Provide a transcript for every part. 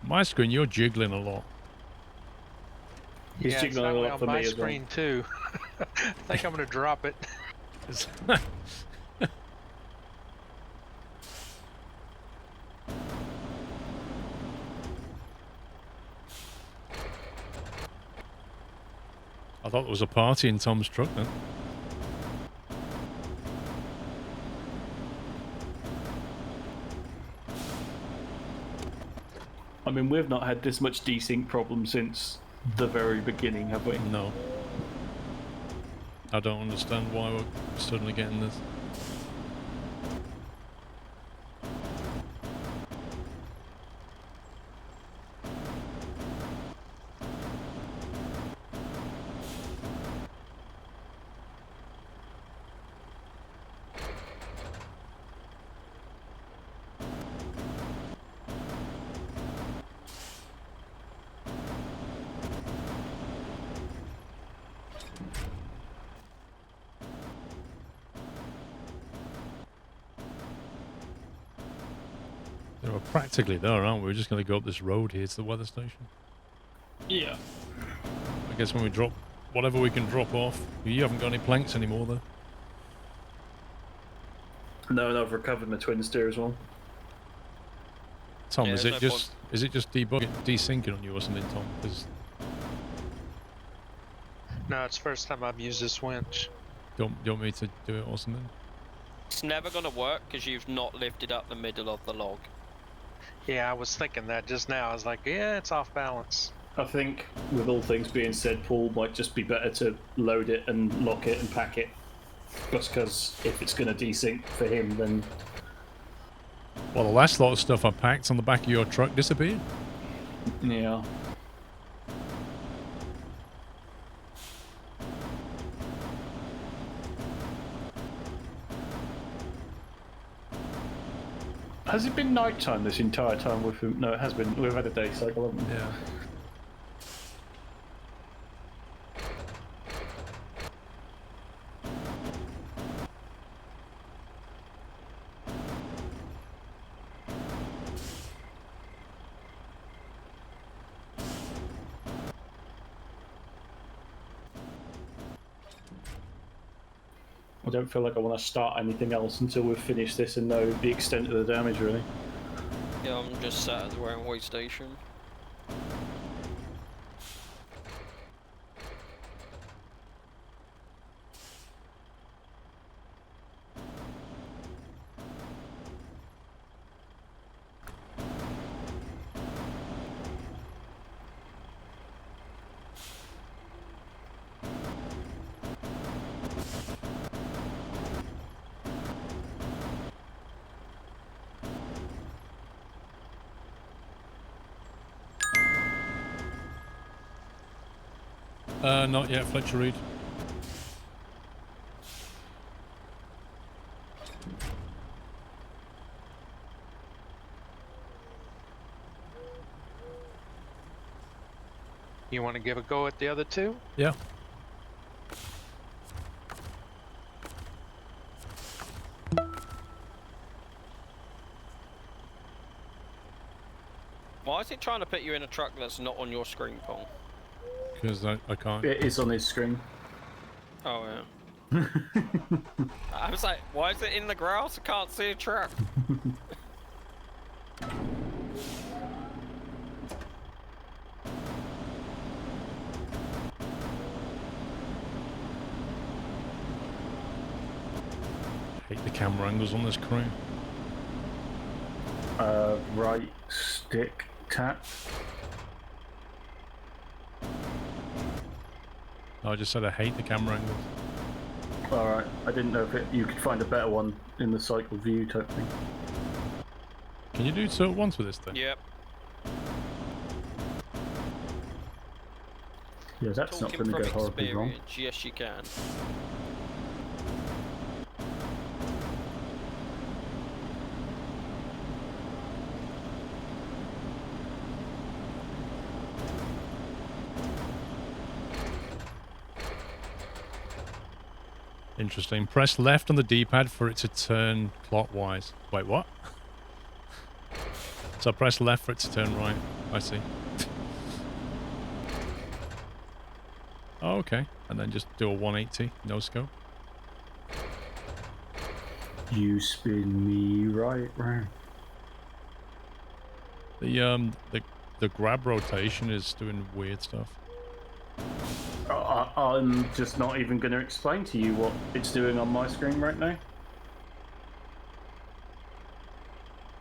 My screen, you're jiggling a lot. He's Yeah, it's jiggling not a only lot on for my me as well. screen too. I think I'm gonna drop it. I thought there was a party in Tom's truck then. I mean, we've not had this much desync problem since the very beginning, have we? No. I don't understand why we're suddenly getting this. We're practically there, aren't we? We're just going to go up this road here to the weather station. Yeah. I guess when we drop whatever we can drop off. You haven't got any planks anymore, though. No, and I've recovered my twin steer as well. Tom, Yeah, is it just desyncing on you or something, Tom? 'Cause No, it's the first time I've used this winch. you want me to do it or something? It's never gonna work because you've not lifted up the middle of the log. Yeah, I was thinking that just now. I was like, yeah, it's off balance. I think, with all things being said, Paul, might just be better to load it and lock it and pack it. Just because if it's going to desync for him, then... Well, the last lot of stuff I packed on the back of your truck disappeared. Yeah. Has it been night time this entire time with him? No, it has been. We've had a day cycle, haven't we? Yeah. I don't feel like I want to start anything else until we've finished this and know the extent of the damage, really. Yeah, I'm just sat at the railway station. Not yet, Fletcher Reed. You want to give a go at the other two? Yeah. Why is it trying to put you in a truck that's not on your screen, Paul? Because I can't. It is on his screen. Oh, yeah. I was like, why is it in the grass? I can't see a truck. I hate the camera angles on this crane. Right stick tap. I just said I hate the camera angles. Alright, I didn't know if you could find a better one in the cycle view type thing. Can you do two at once with this thing? Yep. Yeah, that's not Talking going to from go horribly wrong. experience, yes you can. Interesting. Press left on the D-pad for it to turn clockwise. Wait, what? So press left for it to turn right. I see. Oh, okay. And then just do a 180, no scope. You spin me right round. The grab rotation is doing weird stuff. I'm just not even going to explain to you what it's doing on my screen right now.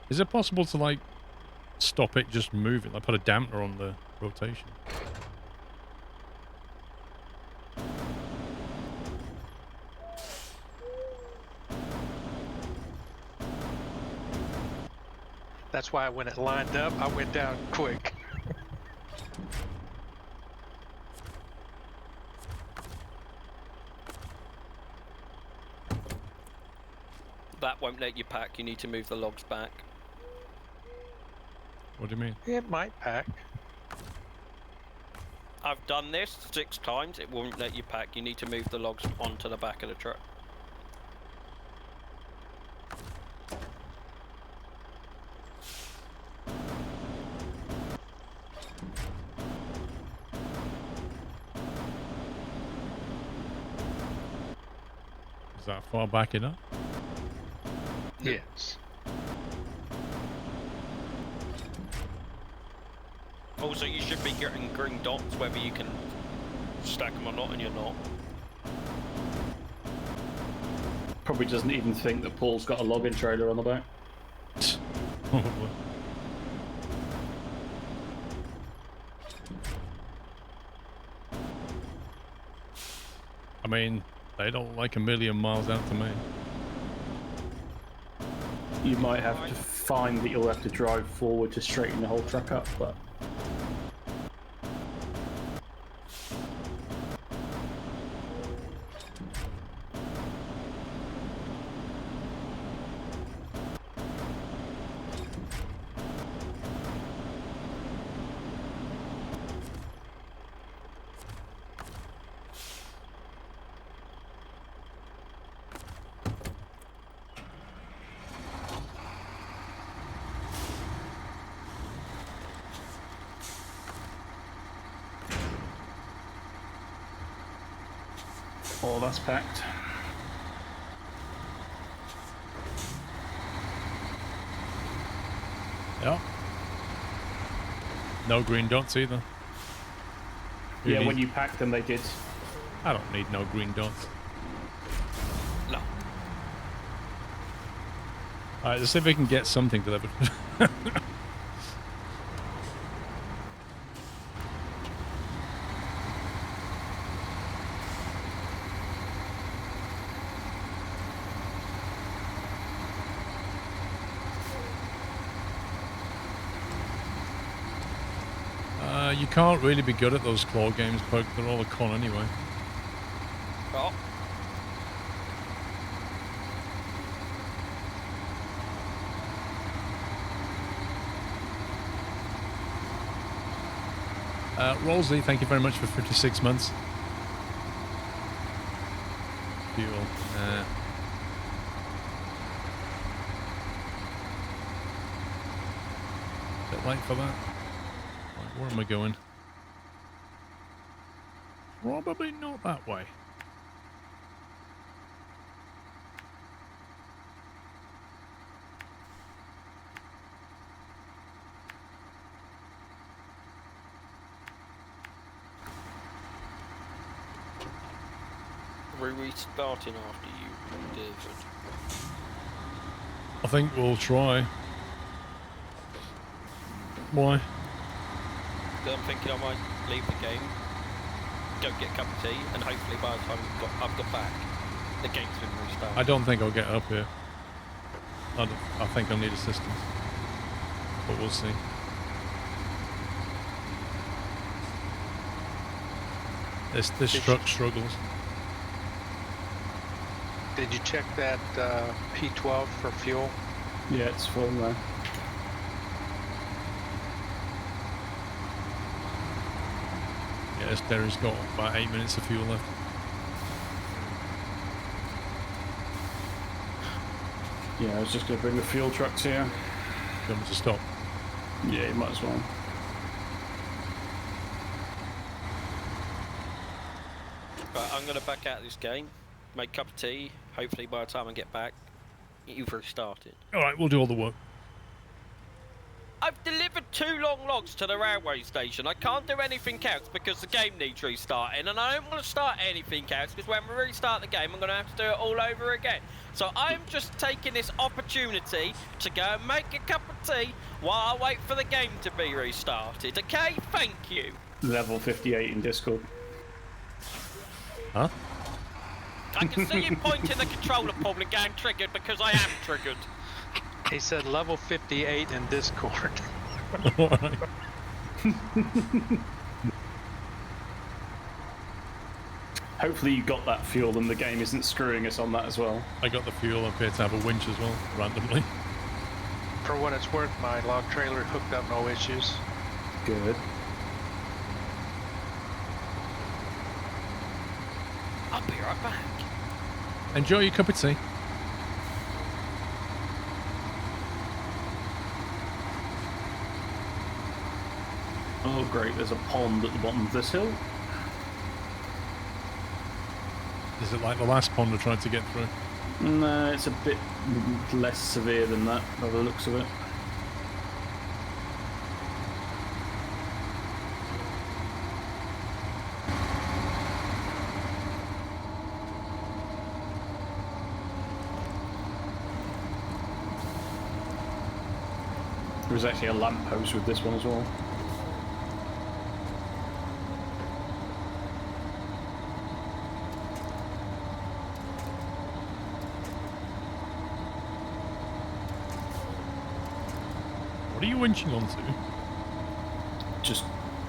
Is it possible to like stop it just moving? Like put a dampener on the rotation? That's why when it lined up, I went down quick. That won't let you pack. You need to move the logs back. What do you mean? It might pack. I've done this 6 times. It won't let you pack. You need to move the logs onto the back of the truck. Is that far back enough? Yes. Also, you should be getting green dots whether you can stack them or not, and you're not. Probably doesn't even think that Paul's got a logging trailer on the back. Probably. I mean, they don't like a million miles out to me. You might have to find that you'll have to drive forward to straighten the whole truck up, but all that's packed. Yeah. No green dots either. Who Yeah, needs- when you packed them, they did. I don't need no green dots. No. Alright, let's see if we can get something delivered. You can't really be good at those claw games, Poke. They're all a con anyway. Oh. Rolsey, thank you very much for 56 months. Fuel. Bit late for that. Right, where am I going? Probably not that way. We're restarting after you delivered. I think we'll try. Why? I'm thinking I might leave the game, go get a cup of tea, and hopefully by the time I've got back, the game's been restarted. I don't think I'll get up here. I think I'll need assistance. But we'll see. This truck struggles. Did you check that P12 for fuel? Yeah, it's full now. Yes, Derry's got about 8 minutes of fuel left. Yeah, I was just going to bring the fuel trucks here. Do you want me to stop? Yeah, you might as well. I'm going to back out of this game, make a cup of tea. Hopefully by the time I get back, you've restarted. All right, we'll do all the work. I've delivered 2 long logs to the railway station. I can't do anything else because the game needs restarting, and I don't want to start anything else because when we restart the game, I'm going to have to do it all over again. So I'm just taking this opportunity to go and make a cup of tea while I wait for the game to be restarted. Okay? Thank you. Level 58 in Discord. Huh? I can see you pointing the controller, Paul, and getting triggered because I am triggered. He said level 58 in Discord. All right. Hopefully you got that fuel and the game isn't screwing us on that as well. I got the fuel. I appear to have a winch as well, randomly. For what it's worth, my log trailer hooked up, no issues. Good. I'll be right back. Enjoy your cup of tea. Oh great, there's a pond at the bottom of this hill. Is it like the last pond I tried to get through? No, it's a bit less severe than that by the looks of it. There was actually a lamppost with this one as well. What are you winching onto? Just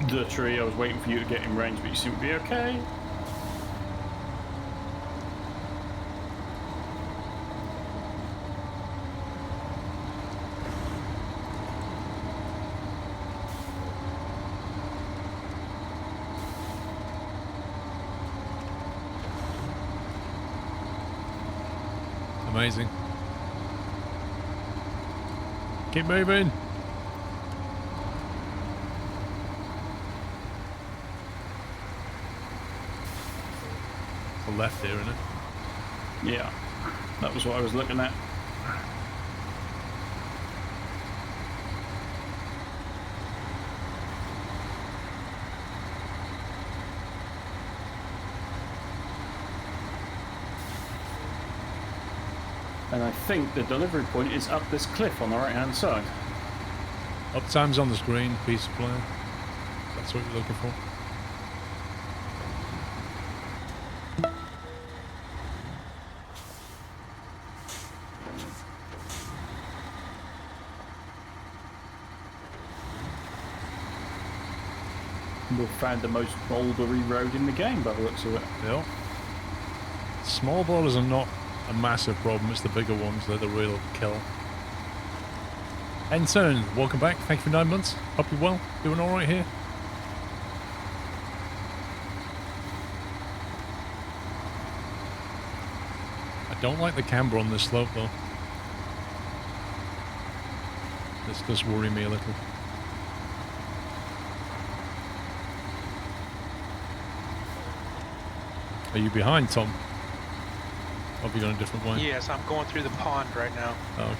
the tree. I was waiting for you to get in range, but you seem to be okay. Amazing. Keep moving. The left here, isn't it? Yeah, that was what I was looking at. And I think the delivery point is up this cliff on the right hand side. Uptime's on the screen, piece of plan. That's what you're looking for. We've found the most bouldery road in the game by the looks of it. Yeah. Small boulders are not a massive problem, it's the bigger ones that are the real kill. Entern, welcome back. Thank you for 9 months. Hope you're well. Doing alright here. I don't like the camber on this slope though. This does worry me a little. Are you behind, Tom? Or have you gone a different way? Yes, I'm going through the pond right now. Oh,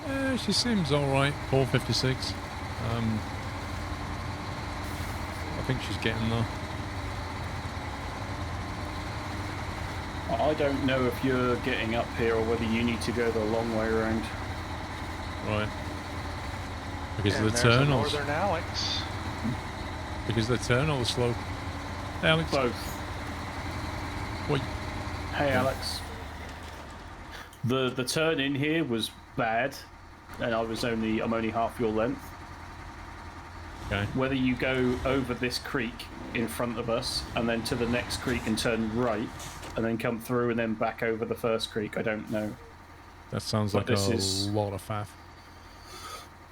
okay. She seems alright, 456. I think she's getting there. I don't know if you're getting up here or whether you need to go the long way around. Right. Because And of the there's a turn or Northern Alex. because of the turn or the slope? Hey, Alex. Both. What? Hey Alex. The turn in here was bad, and I'm only half your length. Okay. Whether you go over this creek in front of us and then to the next creek and turn right and then come through and then back over the first creek, I don't know. That sounds But like a this is- lot of faff.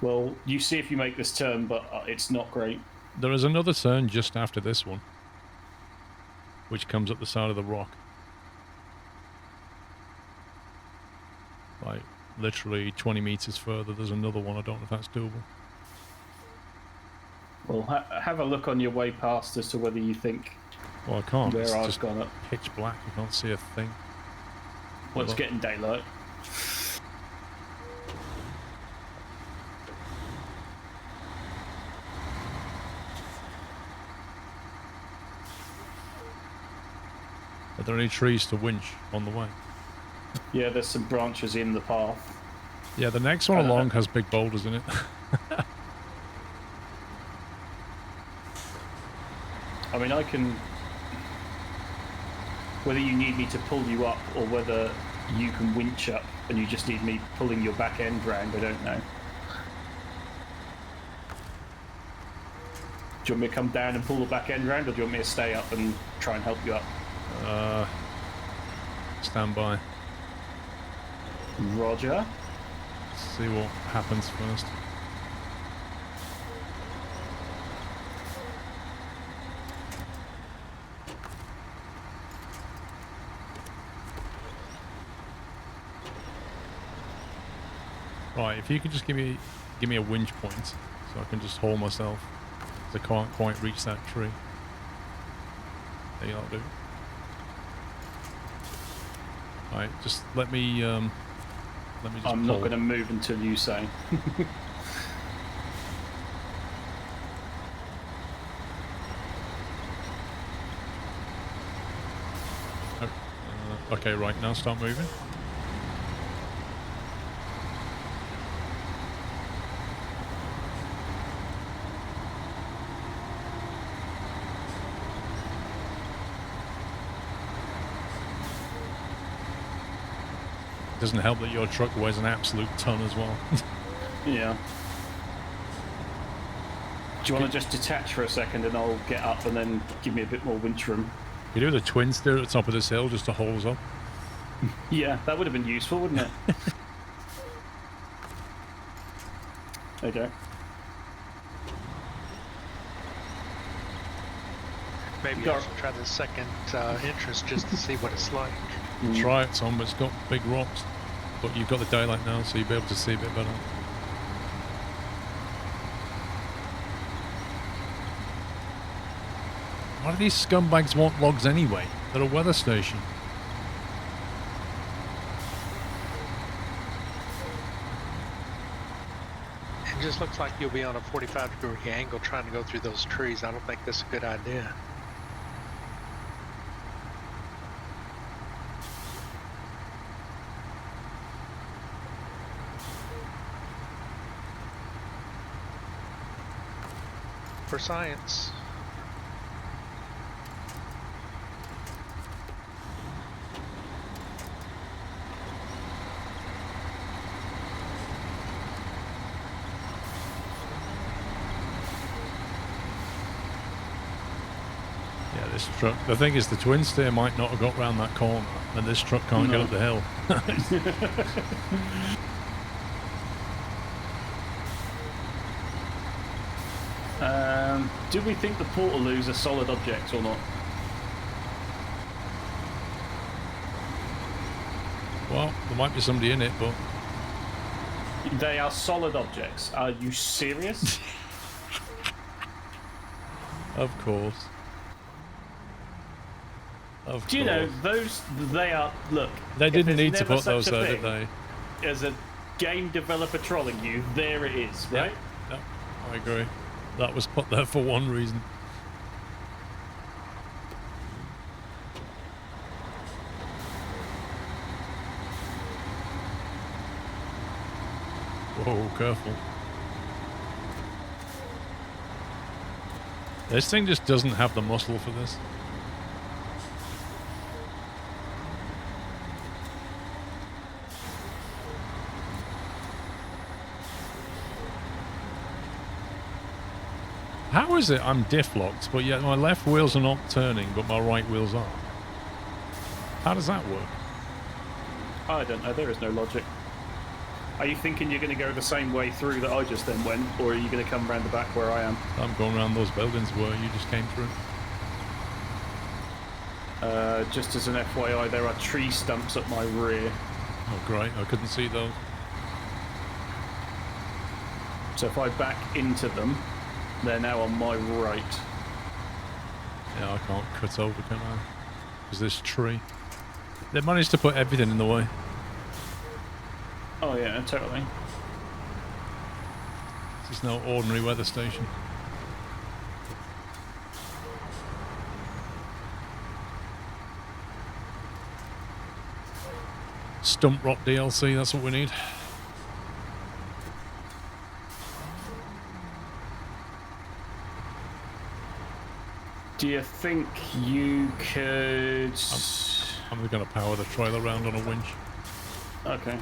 Well, you see if you make this turn, but it's not great. There is another turn just after this one, which comes up the side of the rock. Like, literally 20 meters further, there's another one. I don't know if that's doable. Well, have a look on your way past as to whether you think Well, I can't. where It's I've just gone up. pitch black. I can't see a thing. Well, it's Look. getting daylight. Are there any trees to winch on the way? Yeah, there's some branches in the path. Yeah, the next one along has big boulders in it. I mean, I can... Whether you need me to pull you up or whether you can winch up and you just need me pulling your back end round, I don't know. Do you want me to come down and pull the back end round, or do you want me to stay up and try and help you up? Stand by. Roger. See what happens first. Right, if you could just give me a winch point so I can just haul myself, 'cause I can't quite reach that tree. There you do. Right, just let me just I'm not pull. going to move until you say. Okay, right, now start moving. Doesn't help that your truck weighs an absolute ton as well. Yeah. Do you want to just detach for a second and I'll get up and then give me a bit more winch room? You do the twin steer at the top of this hill just to hold us up. Yeah, that would have been useful, wouldn't it? There you go. Maybe I should try the second entrance just to see what it's like. Try it, Tom, but it's got big rocks. But you've got the daylight now, so you'll be able to see a bit better. Why do these scumbags want logs anyway? They're a weather station. It just looks like you'll be on a 45-degree angle trying to go through those trees. I don't think that's a good idea. For science. Yeah, this truck. The thing is, the twin steer might not have got round that corner, and this truck can't get up the hill. Do we think the portaloos are solid objects or not? Well, there might be somebody in it, but They are solid objects. Are you serious? of course. Of Do you know, course. those, they are, look. They if didn't there's need to never put those such a there, did thing they? As a game developer trolling you, there it is, right? Yep, I agree. That was put there for one reason. Whoa, careful. This thing just doesn't have the muscle for this. How is it I'm diff locked, but yet my left wheels are not turning, but my right wheels are? How does that work? I don't know, there is no logic. Are you thinking you're going to go the same way through that I just then went, or are you going to come around the back where I am? I'm going around those buildings where you just came through. Just as an FYI, there are tree stumps at my rear. Oh, great. I couldn't see those. So if I back into them, They're now on my right. Yeah, I can't cut over, can I? Because this tree. They managed to put everything in the way. Oh yeah, totally. This is no ordinary weather station. Stump Rock DLC, that's what we need. Do you think you could... I'm going to power the trailer around on a winch. Okay.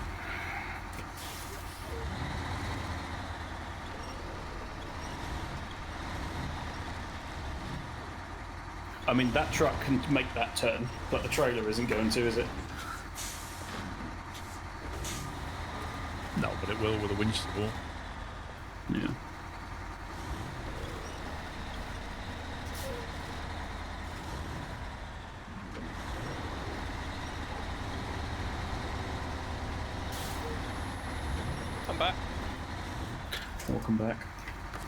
I mean, that truck can make that turn, but the trailer isn't going to, is it? No, but it will with a winch support. Yeah. Come back. Welcome back.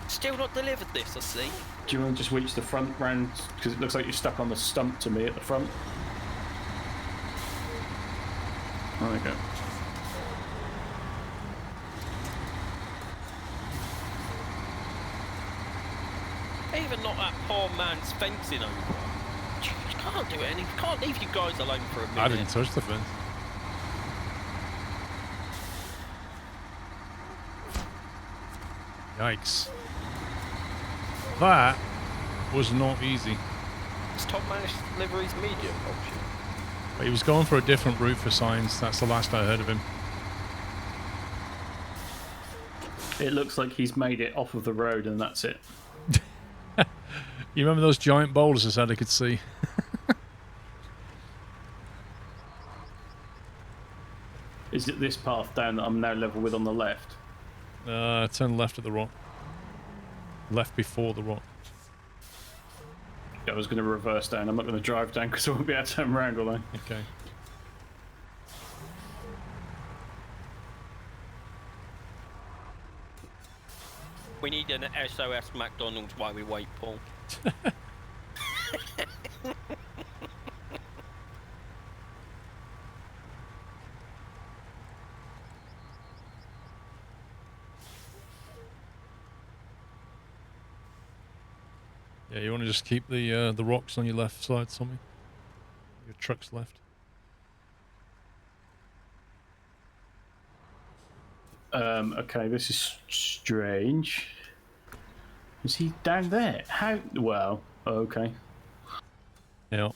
Still not delivered this, I see. Do you want to just reach the front round? Because it looks like you're stuck on the stump to me at the front. Oh, there you go. Even not that poor man's fencing over. You can't do it, and you can't leave you guys alone for a minute. I didn't touch the fence. Yikes. That was not easy. It's top managed deliveries medium option. But he was going for a different route for signs. That's the last I heard of him. It looks like he's made it off of the road and that's it. You remember those giant boulders I said I could see? Is it this path down that I'm now level with on the left? Turn left at the rock. Left before the rock. I was going to reverse down. I'm not going to drive down because I won't be able to turn around, will I? Okay. We need an SOS McDonald's while we wait, Paul. Yeah, you want to just keep the rocks on your left side, Tommy? Your truck's left. Okay, this is strange. Is he down there? How? Well, okay. Yeah.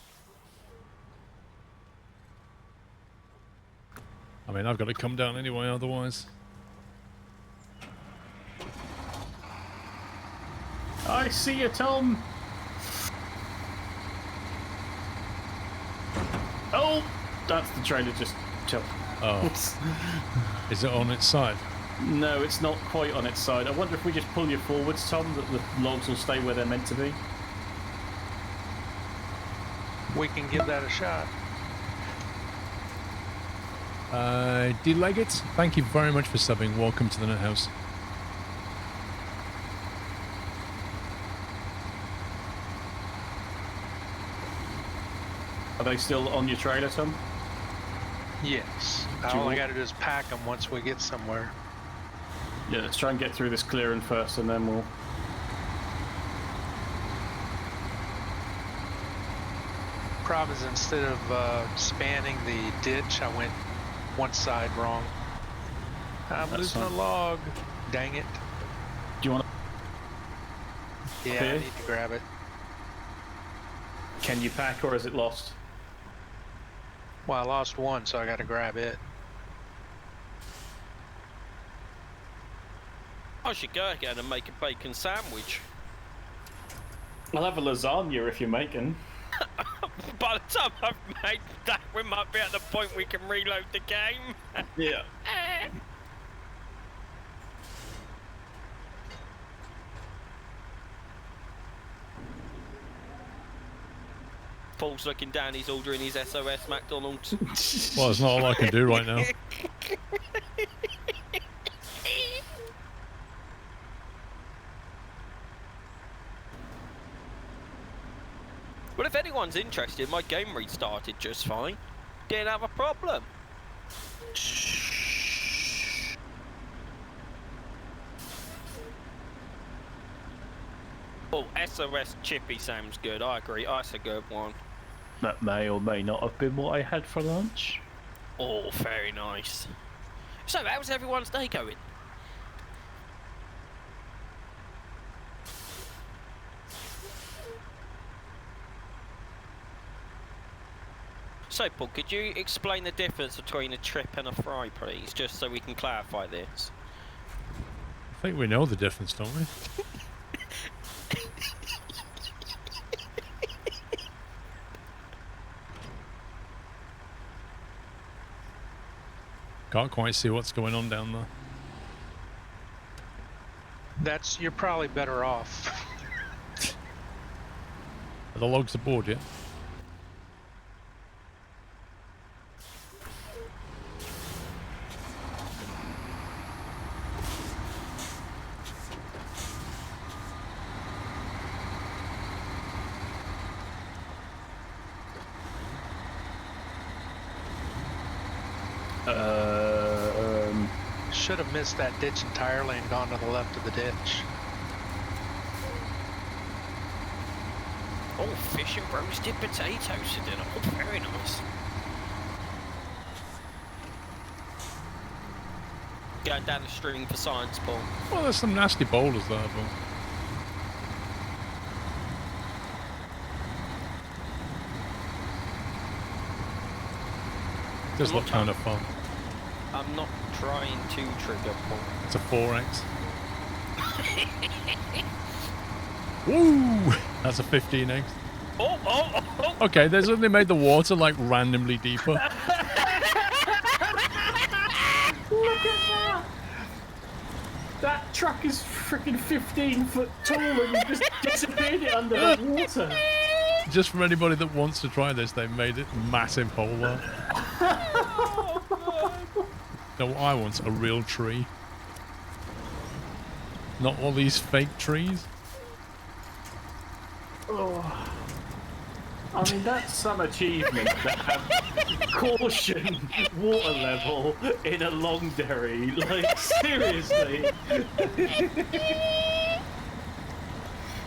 I mean, I've got to come down anyway, otherwise. I see you, Tom. Oh, that's the trailer just jumped. Oh. Is it on its side? No, it's not quite on its side. I wonder if we just pull you forwards, Tom, that the logs will stay where they're meant to be. We can give that a shot. D-Leggett, thank you very much for subbing. Welcome to the Nut House. Are they still on your trailer, Tom? Yes. Do you All I want- got to do is pack them once we get somewhere. Yeah, let's try and get through this clearing first, and then we'll... Problem is, instead of spanning the ditch, I went one side wrong. I'm That's losing a fine. log. Dang it. Do you want Yeah, Okay. I need to grab it. Can you pack, or is it lost? Well, I lost one, so I got to grab it. I should go again and make a bacon sandwich. I'll have a lasagna if you're making. By the time I've made that, we might be at the point we can reload the game. Yeah. Paul's looking down, he's ordering his SOS McDonald's. Well, it's not all I can do right now. Well, if anyone's interested, my game restarted just fine. Didn't have a problem. Oh, SOS Chippy sounds good. I agree. That's a good one. That may or may not have been what I had for lunch. Oh, very nice. So, how's everyone's day going? So, Paul, could you explain the difference between a trip and a fry, please, just so we can clarify this? I think we know the difference, don't we? Can't quite see what's going on down there. You're probably better off. Are the logs aboard yet? Should have missed that ditch entirely and gone to the left of the ditch. Oh, fish and roasted potatoes for dinner. Oh, very nice. Going down the stream for science, Paul. Well, there's some nasty boulders there, but... does look kind of fun. I'm not trying to trigger, Paul. It's a 4X. Woo! That's a 15X. Oh! Okay, they suddenly made the water like randomly deeper. Look at that! That truck is freaking 15 foot tall and you just disappeared it under the water. Just for anybody that wants to try this, they made it massive hole there. No, I want a real tree. Not all these fake trees. Oh. I mean, that's some achievement to have caution water level in a Longderry. Like, seriously.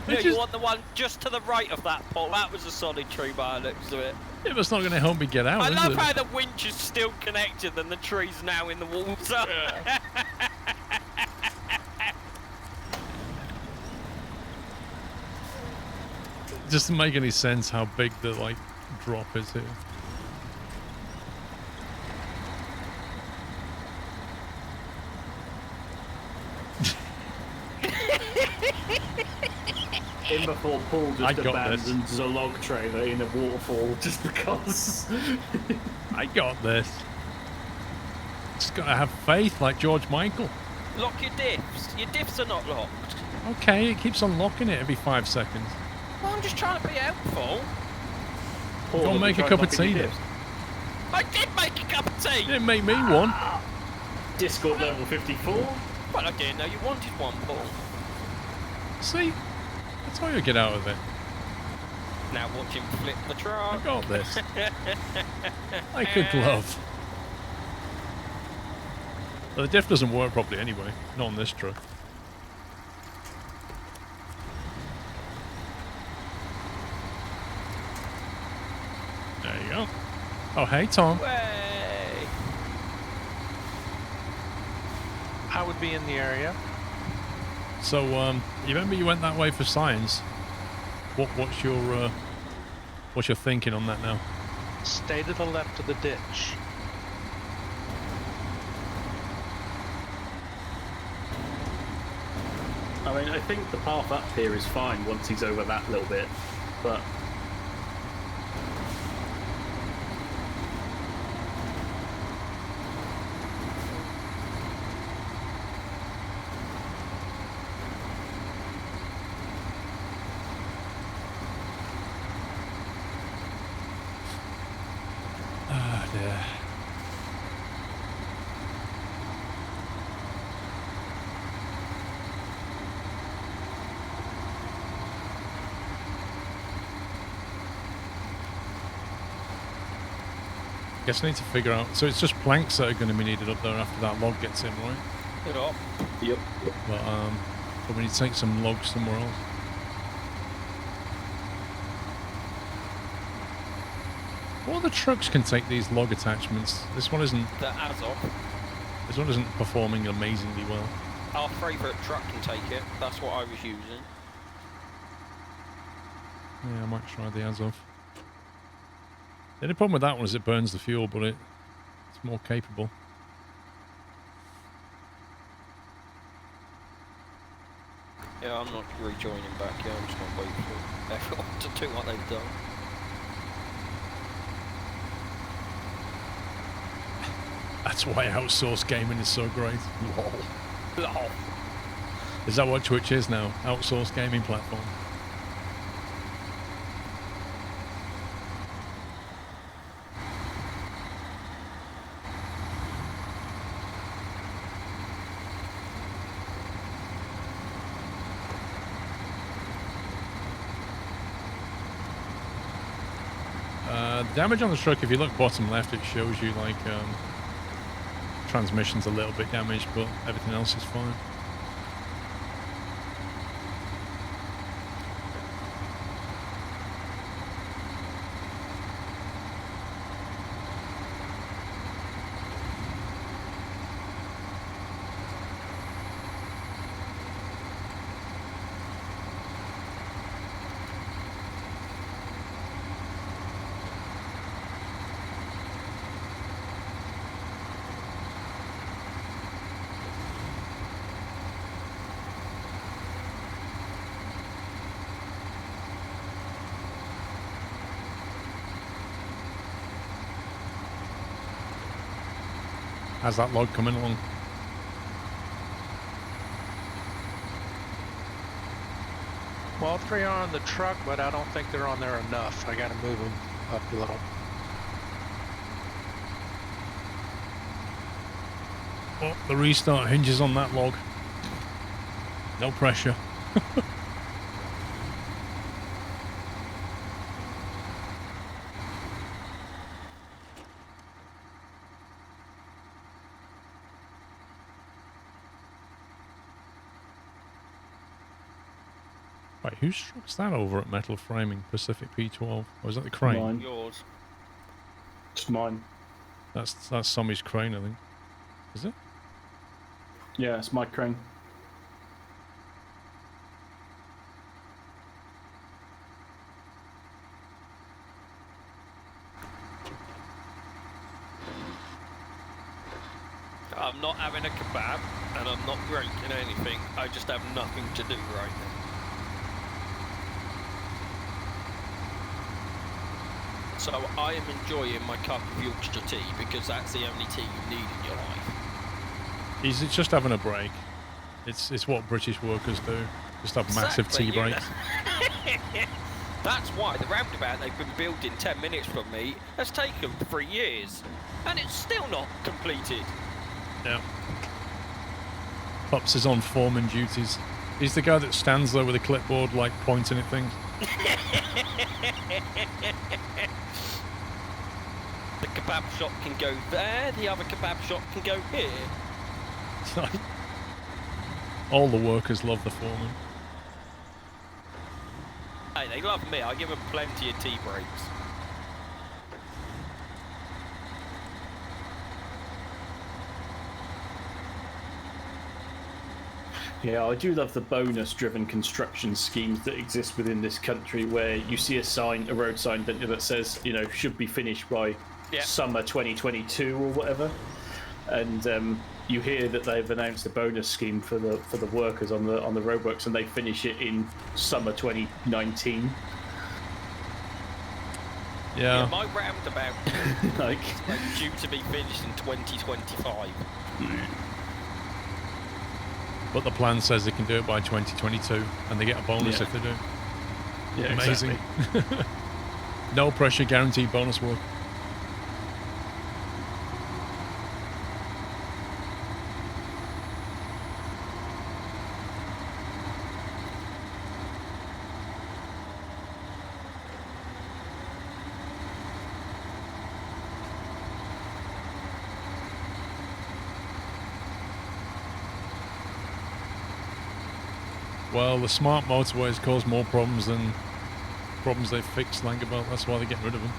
No, you want the one just to the right of that, Paul. That was a solid tree by the looks of it. Yeah, but it's not going to help me get out, I is love it? how the winch is still connected and the tree's now in the water. It doesn't make any sense how big the, like, drop is here. In before Paul just got abandons a log trailer in a waterfall just because. I got this. Just gotta have faith like George Michael. Lock your diffs. Your diffs are not locked. Okay, it keeps unlocking it every 5 seconds. Well, I'm just trying to be helpful. Paul, Go and make a cup of tea then. I did make a cup of tea! You didn't make me one. Discord level 54. Well, I didn't know you wanted one, Paul. See? That's how you get out of it. Now watch him flip the I truck. got this. Like a glove. But the diff doesn't work properly anyway. Not on this truck. There you go. Oh, hey, Tom. Way. I would be in the area. So, you remember you went that way for science? What's your thinking on that now? Stay to the left of the ditch. I mean, I think the path up here is fine once he's over that little bit, but. Ah, dear. Guess I need to figure out. So it's just planks that are going to be needed up there after that log gets in, right? Yeah. Yep. But we need to take some logs somewhere else. What other trucks can take these log attachments? This one isn't. The Azov. This one isn't performing amazingly well. Our favourite truck can take it. That's what I was using. Yeah, I might try the Azov. The only problem with that one is it burns the fuel, but it's more capable. Yeah, I'm not rejoining back here. I'm just going to wait for everyone to do what they've done. That's why outsourced gaming is so great. Lol. Lol. Is that what Twitch is now? Outsourced gaming platform. Damage on the truck, if you look bottom left, it shows you like transmission's a little bit damaged, but everything else is fine. How's that log coming along? Well, 3 are on the truck, but I don't think they're on there enough. I gotta move them up a little. Oh, the restart hinges on that log. No pressure. Right, whose truck's that over at Metal Framing? Pacific P12? Or is that the crane? Mine. Yours. It's mine. That's Sommy's crane, I think. Is it? Yeah, it's my crane. I'm not having a kebab, and I'm not drinking anything. I just have nothing to do right now. So I am enjoying my cup of Yorkshire tea because that's the only tea you need in your life. He's just having a break. It's what British workers do. Just have massive Exactly, tea breaks. That's why the roundabout they've been building 10 minutes from me has taken 3 years, and it's still not completed. Yeah. Pops is on foreman duties. He's the guy that stands there with a clipboard, like pointing at things. The kebab shop can go there, the other kebab shop can go here. All the workers love the foreman. Hey, they love me. I give them plenty of tea breaks. Yeah, I do love the bonus-driven construction schemes that exist within this country, where you see a sign, a road sign, don't you, that says, you know, should be finished by summer 2022 or whatever, and you hear that they've announced a bonus scheme for the workers on the roadworks, and they finish it in summer 2019. Yeah, my roundabout like due to be finished in 2025. But the plan says they can do it by 2022, and they get a bonus if they do. Yeah, amazing. Exactly. No pressure, guaranteed bonus work. Well, the smart motorways cause more problems than problems they fixed Langerbelt. That's why they're getting rid of them.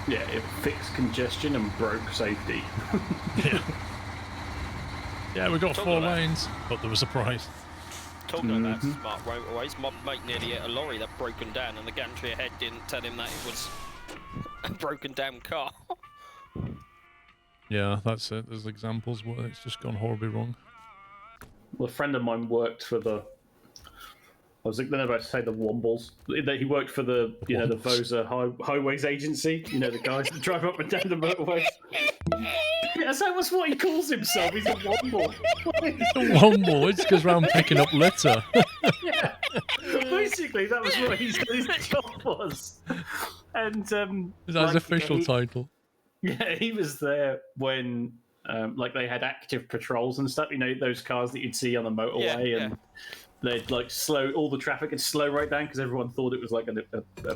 Yeah, it fixed congestion and broke safety. Yeah. Yeah, we got 4 lanes, but there was a price. Talking about smart motorways, my mate nearly hit a lorry that broken down, and the gantry ahead didn't tell him that it was a broken down car. Yeah, that's it. There's examples where it's just gone horribly wrong. Well, a friend of mine worked for the. I was then about to say the Wombles. He worked for the the Vosa Highways Agency. You know, the guys that drive up and down the motorways. Yeah, so that's what he calls himself. He's a Womble. It's a Womble. It's because I'm picking up litter. Yeah. Basically, that was what his job was. And is that his official title? Yeah, he was there when they had active patrols and stuff. You know, those cars that you'd see on the motorway, and they'd slow all the traffic and slow right down because everyone thought it was like a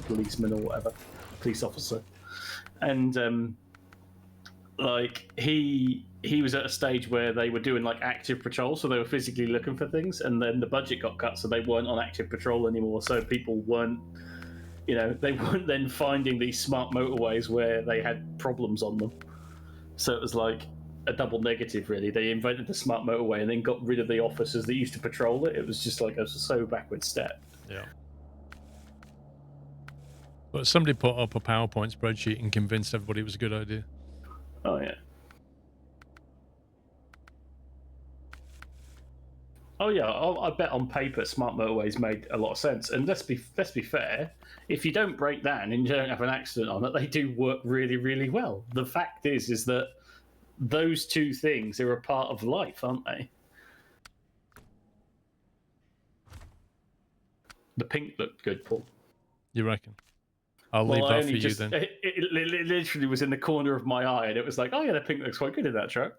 policeman or whatever, police officer. And he was at a stage where they were doing active patrol, so they were physically looking for things, and then the budget got cut, so they weren't on active patrol anymore. So people weren't. They weren't then finding these smart motorways where they had problems on them. So it was like a double negative, really. They invented the smart motorway and then got rid of the officers that used to patrol it. It was just like a so backward step. Yeah. But somebody put up a PowerPoint spreadsheet and convinced everybody it was a good idea. Oh, yeah. Oh yeah, I bet on paper smart motorways made a lot of sense. And let's be fair, if you don't break down and you don't have an accident on it, they do work really, really well. The fact is that those two things are a part of life, aren't they? The pink looked good, Paul. You reckon? I'll leave that for you then. It literally was in the corner of my eye, and it was like, oh yeah, the pink looks quite good in that truck.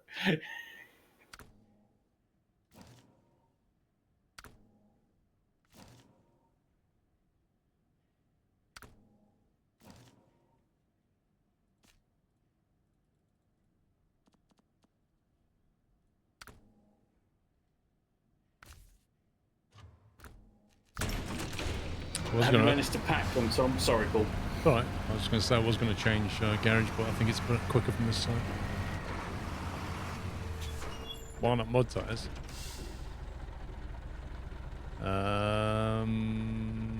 I haven't managed to pack them, so I'm sorry, Paul. All right. I was going to say I was going to change garage, but I think it's quicker from this side. Why not mud tyres?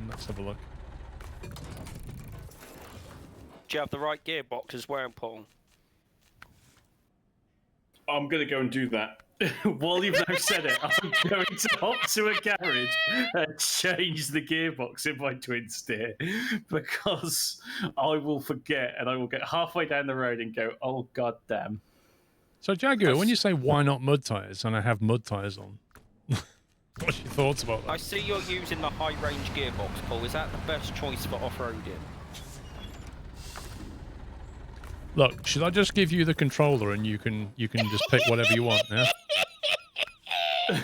Let's have a look. Do you have the right gearbox as well, Paul? I'm going to go and do that. While you've now said it, I'm going to hop to a garage and change the gearbox in my twin steer, because I will forget and I will get halfway down the road and go, oh god damn. So Jaguar, when you say why not mud tyres and I have mud tyres on, what's your thoughts about that? I see you're using the high range gearbox, Paul. Is that the best choice for off-roading? Look, should I just give you the controller and you can just pick whatever you want, yeah?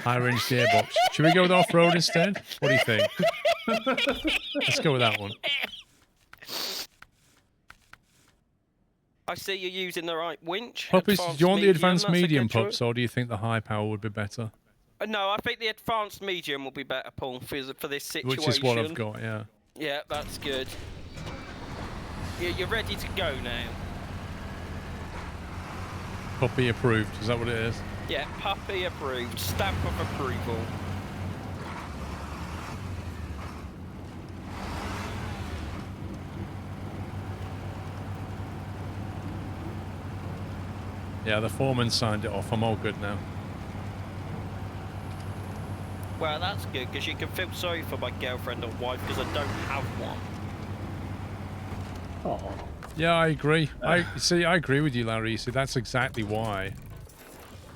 High range gearbox. Should we go with off-road instead? What do you think? Let's go with that one. I see you're using the right winch. Puppies, do you want the advanced medium pups, or do you think the high power would be better? No, I think the advanced medium will be better, Paul, for this situation. Which is what I've got, yeah. Yeah, that's good. You're ready to go now. Puppy approved, is that what it is? Yeah, puppy approved. Stamp of approval. Yeah, the foreman signed it off. I'm all good now. Well, that's good, because you can feel sorry for my girlfriend or wife, because I don't have one. Oh. Yeah, I agree. I agree with you, Larry. See, that's exactly why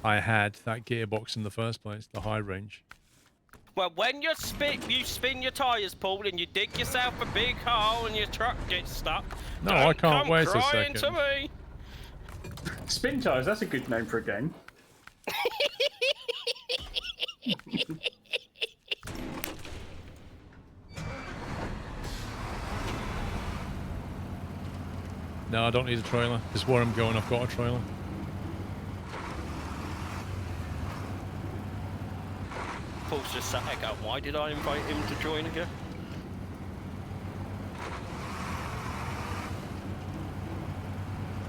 I had that gearbox in the first place, the high range. Well, when you spin your tyres, Paul, and you dig yourself a big hole and your truck gets stuck. No, I can't wait a second. To me. Spin tyres, that's a good name for a game. No, I don't need a trailer. Because where I'm going, I've got a trailer. Paul's just sat there going, why did I invite him to join again?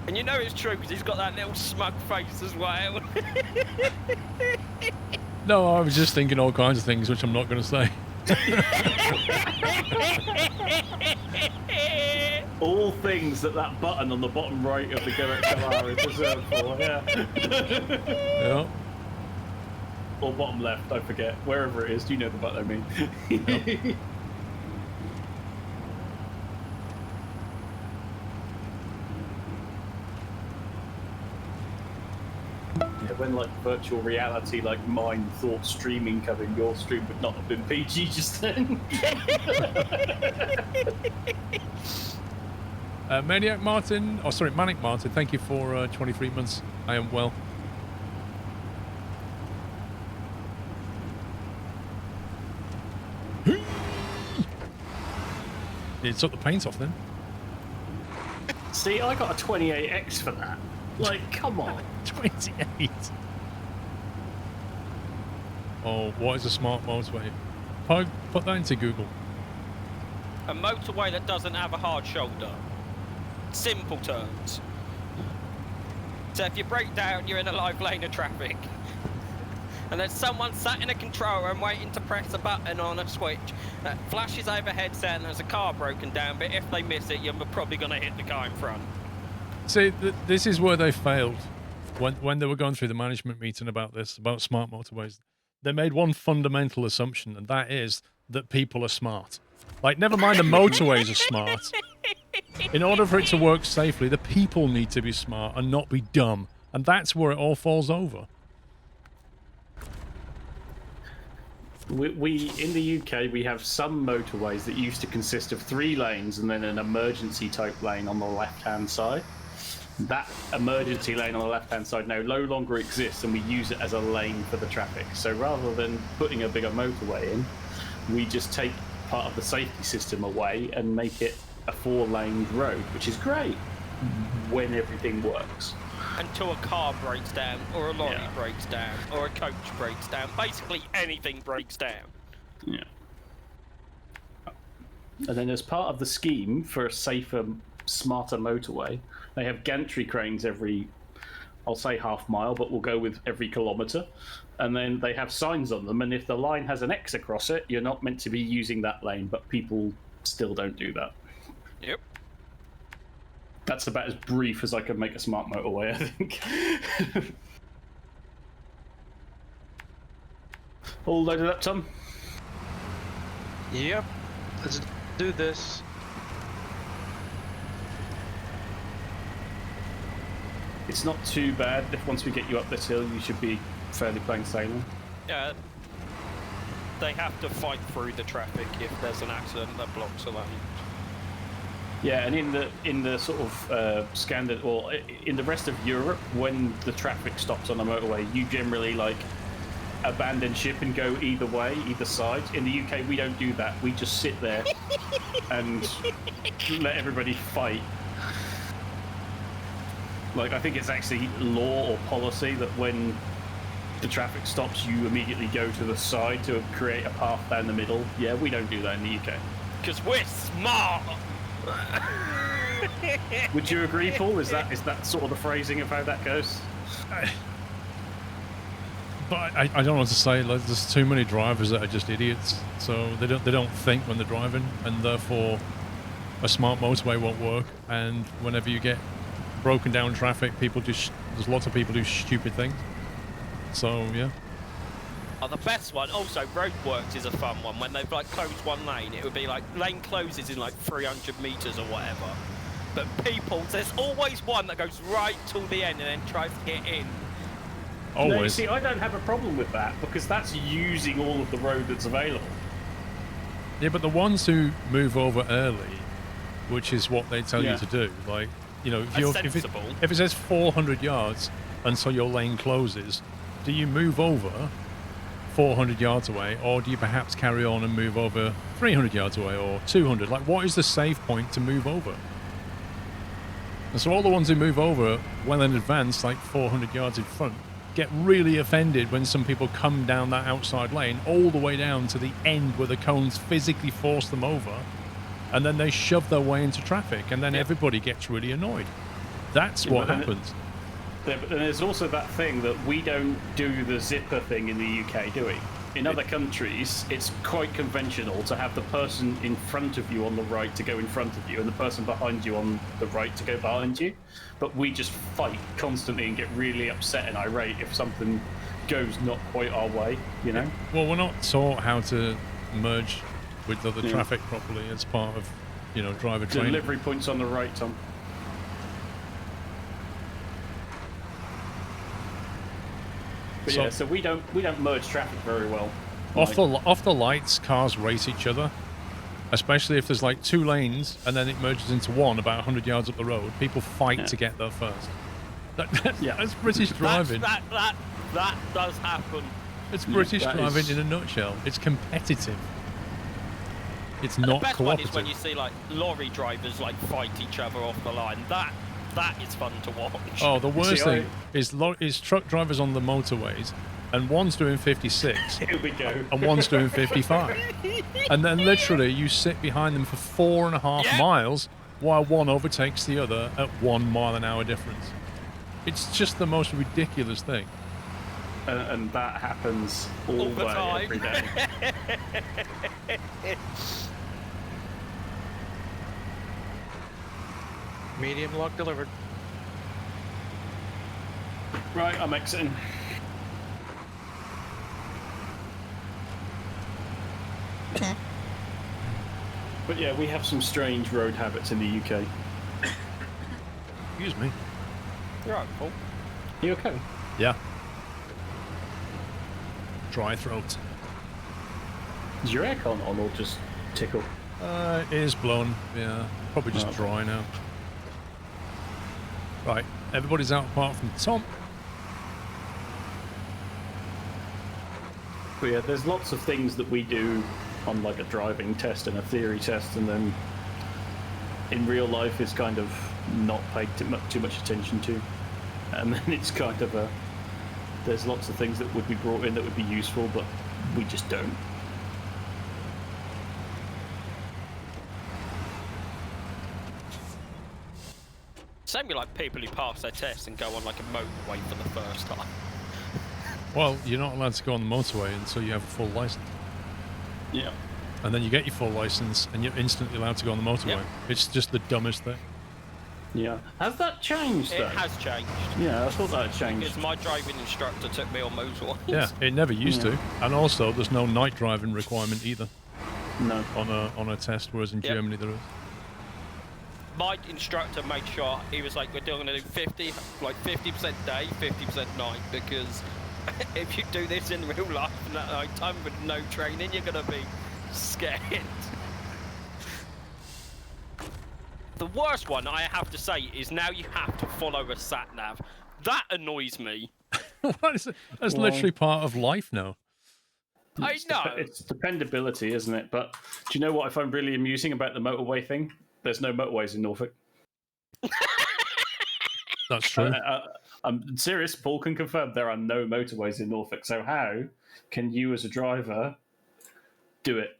And you know it's true because he's got that little smug face as well. No, I was just thinking all kinds of things, which I'm not going to say. All things that button on the bottom right of the Garrett Calar is reserved for, yeah. Yeah. Or bottom left, I forget. Wherever it is, you know the button I mean. Yep. Yeah, when like virtual reality, like mind thought streaming covered your stream would not have been PG just then. Maniac Martin, oh sorry, Manic Martin, thank you for 23 months. I am well. It took the paint off then. See, I got a 28X for that. Like, come on. 28. Oh, what is a smart motorway? Put that into Google. A motorway that doesn't have a hard shoulder. Simple terms. So if you break down, you're in a live lane of traffic. And there's someone sat in a control room waiting to press a button on a switch that flashes overhead saying there's a car broken down, but if they miss it, you're probably going to hit the car in front. See, this is where they failed. When they were going through the management meeting about this, about smart motorways, they made one fundamental assumption, and that is that people are smart. Like, never mind the motorways are smart. In order for it to work safely, the people need to be smart and not be dumb. And that's where it all falls over. We in the UK, we have some motorways that used to consist of 3 lanes and then an emergency type lane on the left-hand side. That emergency lane on the left-hand side now no longer exists, and we use it as a lane for the traffic. So rather than putting a bigger motorway in, we just take part of the safety system away and make it a 4-lane road, which is great when everything works. Until a car breaks down, or a lorry breaks down, or a coach breaks down. Basically anything breaks down. Yeah. And then as part of the scheme for a safer, smarter motorway, they have gantry cranes every, I'll say half mile, but we'll go with every kilometre. And then they have signs on them, and if the line has an X across it, you're not meant to be using that lane, but people still don't do that. Yep. That's about as brief as I can make a smart motorway, I think. All loaded up, Tom? Yep. Let's do this. It's not too bad. If once we get you up this hill, you should be fairly plain sailing. Yeah. They have to fight through the traffic if there's an accident that blocks a lane. Yeah, and in the sort of standard, or in the rest of Europe, when the traffic stops on a motorway, you generally like abandon ship and go either way, either side. In the UK, we don't do that. We just sit there and let everybody fight. Like, I think it's actually law or policy that when the traffic stops, you immediately go to the side to create a path down the middle. Yeah, we don't do that in the UK. Because we're smart! Would you agree, Paul? Is that sort of the phrasing of how that goes? But I don't know what to say. Like, there's too many drivers that are just idiots, so they don't think when they're driving, and therefore a smart motorway won't work. And whenever you get broken down traffic, there's lots of people do stupid things. So yeah. Oh, the best one, also roadworks is a fun one. When they've like closed one lane, it would be like lane closes in like 300 meters or whatever. But people, there's always one that goes right till the end and then tries to get in. Always. No, you see, I don't have a problem with that because that's using all of the road that's available. Yeah, but the ones who move over early, which is what they tell you to do, like, you know, if it says 400 yards and so your lane closes, do you move over 400 yards away, or do you perhaps carry on and move over 300 yards away or 200? Like, what is the safe point to move over? And so all the ones who move over well in advance, like 400 yards in front, get really offended when some people come down that outside lane all the way down to the end where the cones physically force them over, and then they shove their way into traffic, and then everybody gets really annoyed. That's what happens. And there's also that thing that we don't do the zipper thing in the UK, do we? In other countries, it's quite conventional to have the person in front of you on the right to go in front of you and the person behind you on the right to go behind you. But we just fight constantly and get really upset and irate if something goes not quite our way, you know? Well, we're not taught how to merge with other traffic properly as part of, you know, driver training. Delivery points on the right, Tom. But so we don't merge traffic very well. Off the lights, cars race each other, especially if there's like 2 lanes and then it merges into one about 100 yards up the road. People fight to get there first. That's British driving. That does happen. It's British driving in a nutshell. It's competitive. It's not the best cooperative. one is when you see like lorry drivers like fight each other off the line. That is fun to watch. Oh, the worst thing is truck drivers on the motorways, and one's doing 56, Here we go. and one's doing 55, and then literally you sit behind them for 4.5 miles while one overtakes the other at 1 mile an hour difference. It's just the most ridiculous thing. And that happens all the day, time. every day. Medium log delivered. Right, I'm exiting. But yeah, we have some strange road habits in the UK. Excuse me. You're right, Paul. You okay? Yeah. Dry throat. Is your aircon on or just tickle? It is blown. Yeah. Probably just dry now. Right. Everybody's out apart from Tom. But yeah, there's lots of things that we do on like a driving test and a theory test, and then in real life it's kind of not paid too much attention to. And then it's kind of there's lots of things that would be brought in that would be useful, but we just don't. Same with like people who pass their tests and go on like a motorway for the first time. Well, you're not allowed to go on the motorway until you have a full license. Yeah. And then you get your full license and you're instantly allowed to go on the motorway. Yep. It's just the dumbest thing. Yeah. Has that changed though? It has changed. Yeah, I thought that had changed. Because my driving instructor took me on motorways. Yeah, it never used to. And also, there's no night driving requirement either No. on a test, whereas in Germany there is. My instructor made sure he was like, we're going to do 50% day, 50% night, because if you do this in real life and at night time with no training, you're going to be scared. The worst one, I have to say, is now you have to follow a sat-nav. That annoys me. What is it? That's literally part of life now. I know. It's dependability, isn't it? But do you know what I find really amusing about the motorway thing? There's no motorways in Norfolk. That's true. I'm serious. Paul can confirm there are no motorways in Norfolk. So how can you, as a driver, do it?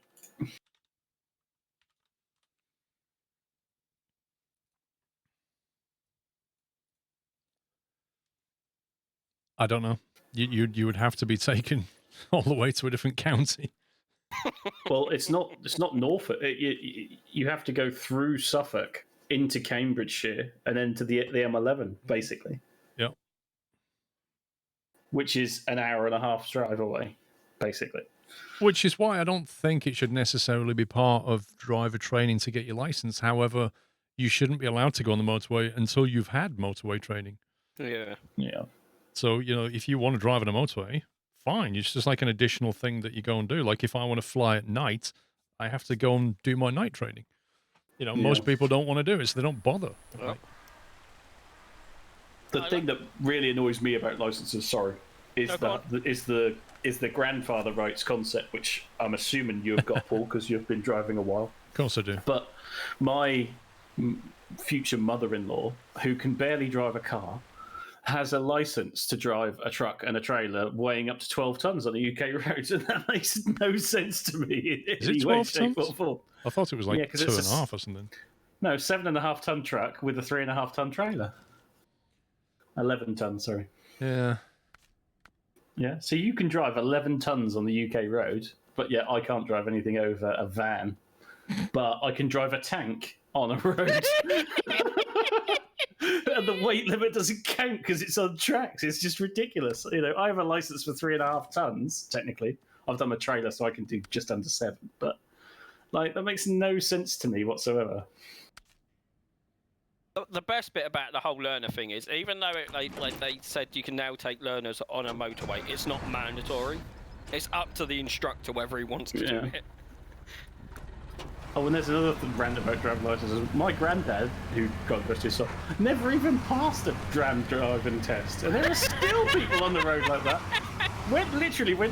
I don't know. You would have to be taken all the way to a different county. Well, it's not Norfolk. You have to go through Suffolk into Cambridgeshire and then to the M11, basically. Yep. Which is an hour and a half drive away, basically. Which is why I don't think it should necessarily be part of driver training to get your license. However, you shouldn't be allowed to go on the motorway until you've had motorway training. Yeah. Yeah. So, you know, if you want to drive on a motorway, fine. It's just like an additional thing that you go and do. Like if I want to fly at night, I have to go and do my night training. You know, most people don't want to do it, so they don't bother. Well, The thing that really annoys me about licenses, is the grandfather rights concept, which I'm assuming you've got, Paul, because you've been driving a while. Of course I do. But my future mother-in-law, who can barely drive a car, has a license to drive a truck and a trailer weighing up to 12 tons on the UK roads, and that makes no sense to me in Is any it way, 12 shape, or tons? form. I thought it was like Yeah, 'cause two it's and a half or something. No, 7.5 ton truck with a 3.5 ton trailer. 11 ton, sorry. Yeah. Yeah, so you can drive 11 tons on the UK road, but yeah, I can't drive anything over a van. But I can drive a tank on a road. And the weight limit doesn't count because it's on tracks. It's just ridiculous. You know, I have a license for 3.5 tons, technically. I've done a trailer, so I can do just under 7. But, like, that makes no sense to me whatsoever. The best bit about the whole learner thing is, even though they said you can now take learners on a motorway, it's not mandatory. It's up to the instructor whether he wants to do it. Oh, and there's another rant about driving licenses. My granddad, who God rest his soul, never even passed a driving test, and there are still people on the road like that. When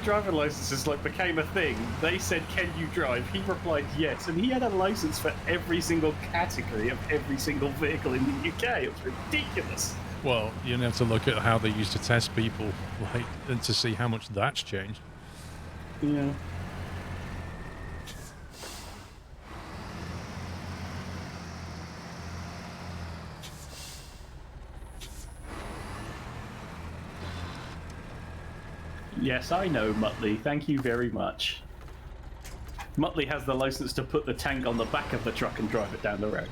driving licenses became a thing, they said, "Can you drive?" He replied, "Yes," and he had a license for every single category of every single vehicle in the UK. It was ridiculous. Well, you have to look at how they used to test people, and to see how much that's changed. Yeah. Yes, I know, Muttley. Thank you very much. Muttley has the license to put the tank on the back of the truck and drive it down the road.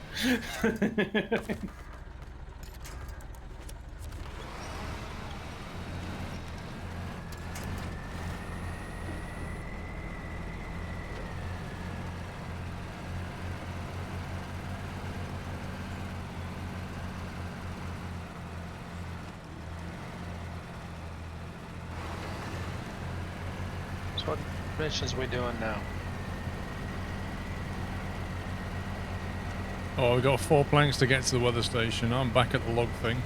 So what missions we doing now? Oh, we got 4 planks to get to the weather station. I'm back at the log thing.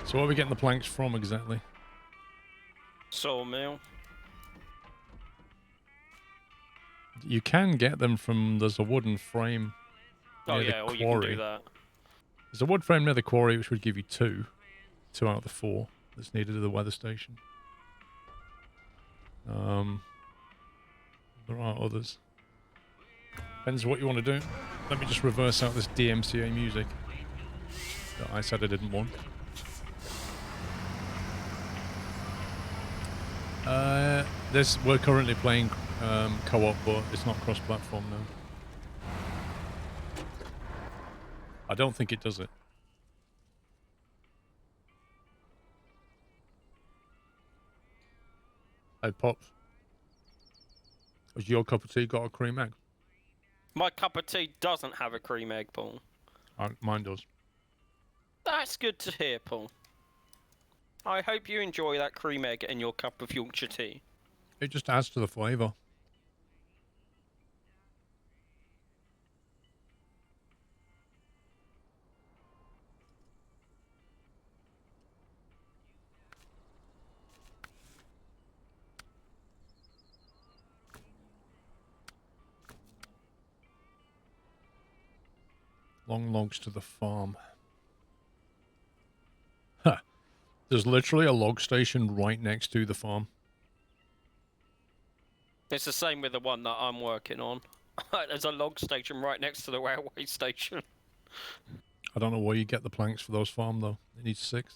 So where are we getting the planks from exactly? Sawmill. You can get them from, there's a wooden frame Oh near yeah, the or you can quarry. do that. There's a wood frame near the quarry which would give you 2 out of the 4 that's needed at the weather station. There are others. Depends what you want to do. Let me just reverse out this DMCA music that I said I didn't want. We're currently playing co-op, but it's not cross-platform now. I don't think it does it. Hey, Pops. Has your cup of tea got a cream egg? My cup of tea doesn't have a cream egg, Paul. Mine does. That's good to hear, Paul. I hope you enjoy that cream egg in your cup of Yorkshire tea. It just adds to the flavour. Long logs to the farm. Huh. There's literally a log station right next to the farm. It's the same with the one that I'm working on. There's a log station right next to the railway station. I don't know where you get the planks for those farm though. It needs 6.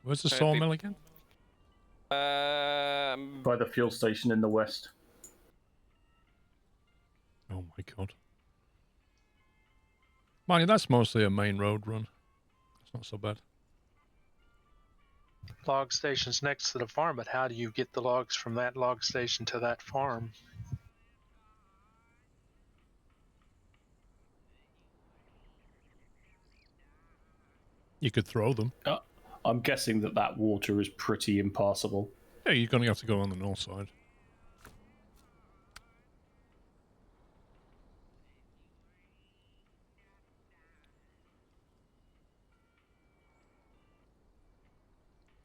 Where's the sawmill again? By the fuel station in the west. Oh my god. Mind you, that's mostly a main road run. It's not so bad. Log station's next to the farm, but how do you get the logs from that log station to that farm? You could throw them. I'm guessing that water is pretty impassable. Yeah, you're going to have to go on the north side.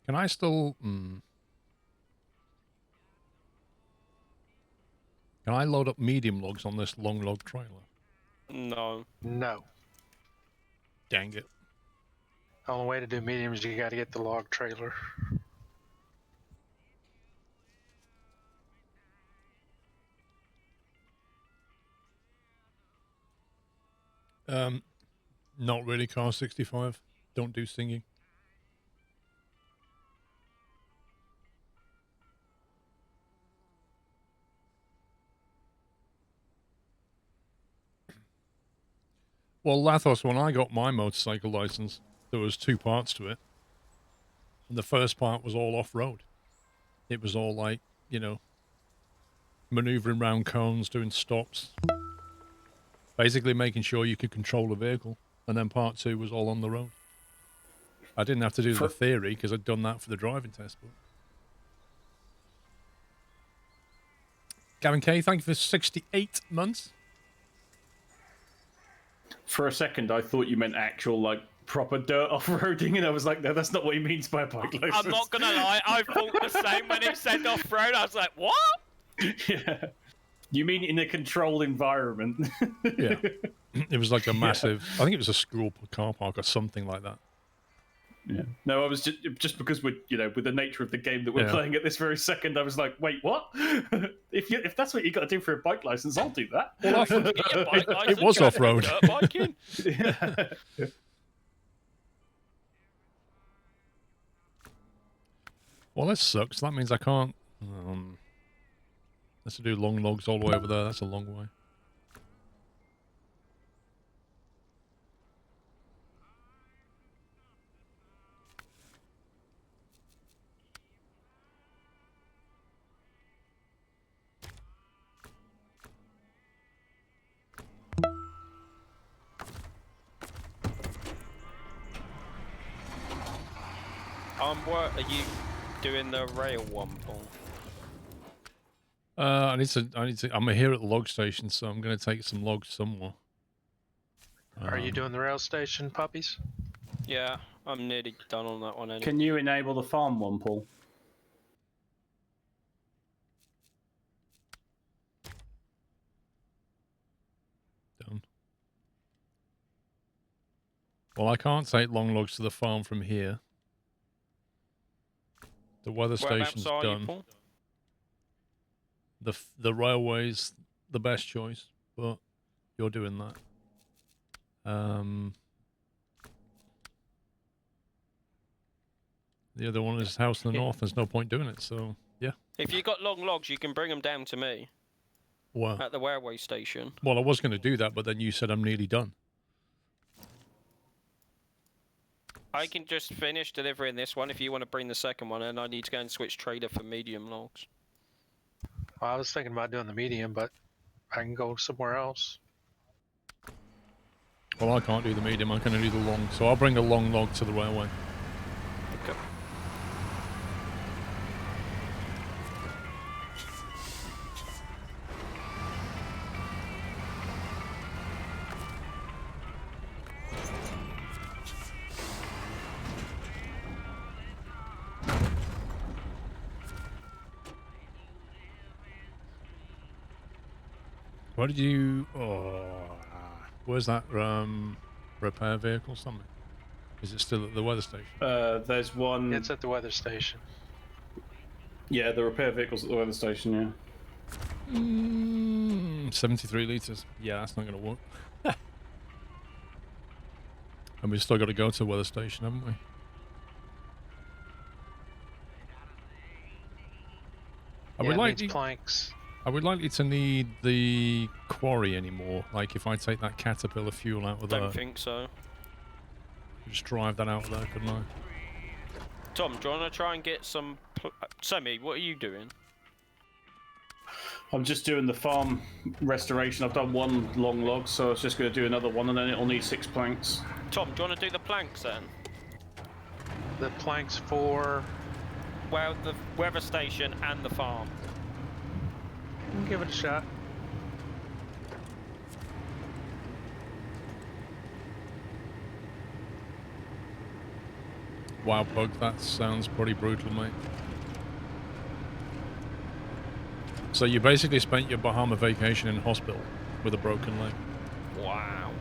Can I still... Can I load up medium logs on this long log trailer? No. No. Dang it. Only way to do mediums, you got to get the log trailer. Not really, Car 65. Don't do singing. Well, Lathos, when I got my motorcycle license, there was 2 parts to it. And the first part was all off-road. It was all like, you know, maneuvering around cones, doing stops. Basically making sure you could control the vehicle. And then part 2 was all on the road. I didn't have to do the theory because I'd done that for the driving test. But Gavin K, thank you for 68 months. For a second, I thought you meant actual, like, proper dirt off-roading, and I was like, no, that's not what he means by a bike license. I'm not gonna lie, I thought the same when he said off-road. I was like, what? Yeah. You mean in a controlled environment? Yeah. It was like a massive, I think it was a school car park or something like that. Yeah. No, I was just because with the nature of the game that we're playing at this very second, I was like, wait, what? if that's what you got to do for a bike license, I'll do that. Well, it was off-road. Yeah. Well, that sucks. That means I can't. Let's do long logs all the way over there. That's a long way. What are you doing the rail one, Paul? I need to. I'm here at the log station, so I'm going to take some logs somewhere. Are you doing the rail station, puppies? Yeah, I'm nearly done on that one. Anyway. Can you enable the farm one, Paul? Done. Well, I can't take long logs to the farm from here. The weather station's done. The railway's the best choice, but you're doing that. The other one is house in the north. There's no point doing it, so yeah. If you got long logs, you can bring them down to me. What? At the railway station. Well, I was going to do that, but then you said I'm nearly done. I can just finish delivering this one if you want to bring the second one, and I need to go and switch trader for medium logs. Well, I was thinking about doing the medium, but I can go somewhere else. Well, I can't do the medium. I can only do the long, so I'll bring the long log to the railway. Okay. Where did you... Oh, where's that repair vehicle? Something? Is it still at the weather station? There's one... It's at the weather station. Yeah, the repair vehicle's at the weather station, yeah. 73 litres. Yeah, that's not going to work. And we've still got to go to the weather station, haven't we? Planks. Are we likely to need the quarry anymore? Like, if I take that Caterpillar fuel out of there? Don't think so. Just drive that out of there, couldn't I? Tom, do you want to try and get some... Sammy, what are you doing? I'm just doing the farm restoration. I've done one long log, so I was just going to do another one, and then it'll need 6 planks. Tom, do you want to do the planks then? The planks for... Well, the weather station and the farm. Give it a shot. Wow, Pug, that sounds pretty brutal, mate. So you basically spent your Bahama vacation in hospital with a broken leg. Wow.